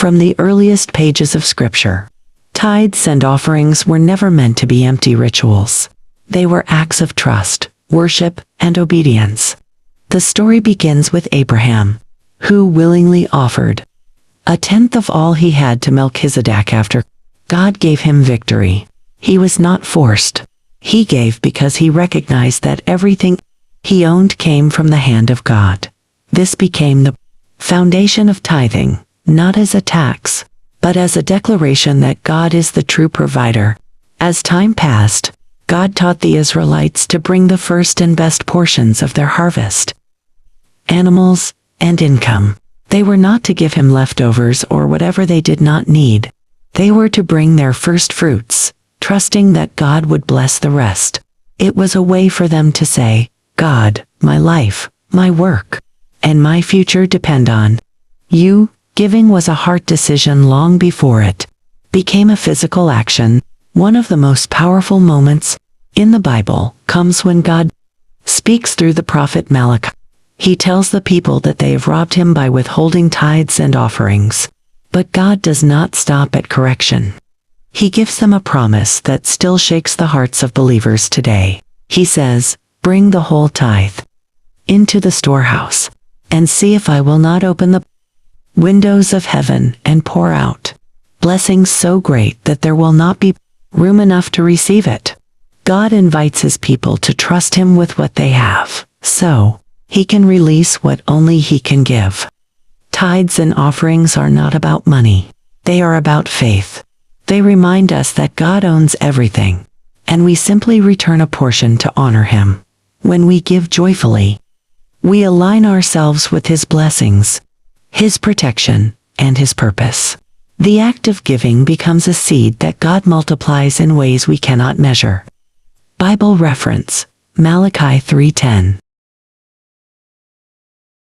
From the earliest pages of Scripture, tithes and offerings were never meant to be empty rituals. They were acts of trust, worship, and obedience. The story begins with Abraham, who willingly offered a tenth of all he had to Melchizedek after God gave him victory. He was not forced. He gave because he recognized that everything he owned came from the hand of God. This became the foundation of tithing, not as a tax, but as a declaration that God is the true provider. As time passed, God taught the Israelites to bring the first and best portions of their harvest, animals, and income. They were not to give him leftovers or whatever they did not need. They were to bring their first fruits, trusting that God would bless the rest. It was a way for them to say, God, my life, my work, and my future depend on you. Giving was a heart decision long before it became a physical action. One of the most powerful moments in the Bible comes when God speaks through the prophet Malachi. He tells the people that they have robbed him by withholding tithes and offerings. But God does not stop at correction. He gives them a promise that still shakes the hearts of believers today. He says, "Bring the whole tithe into the storehouse, and see if I will not open the windows of heaven and pour out blessings so great that there will not be room enough to receive it." God invites his people to trust him with what they have, so he can release what only he can give. Tithes and offerings are not about money. They are about faith. They remind us that God owns everything, and we simply return a portion to honor him. When we give joyfully, we align ourselves with his blessings, his protection, and his purpose. The act of giving becomes a seed that God multiplies in ways we cannot measure. Bible reference, Malachi 3:10.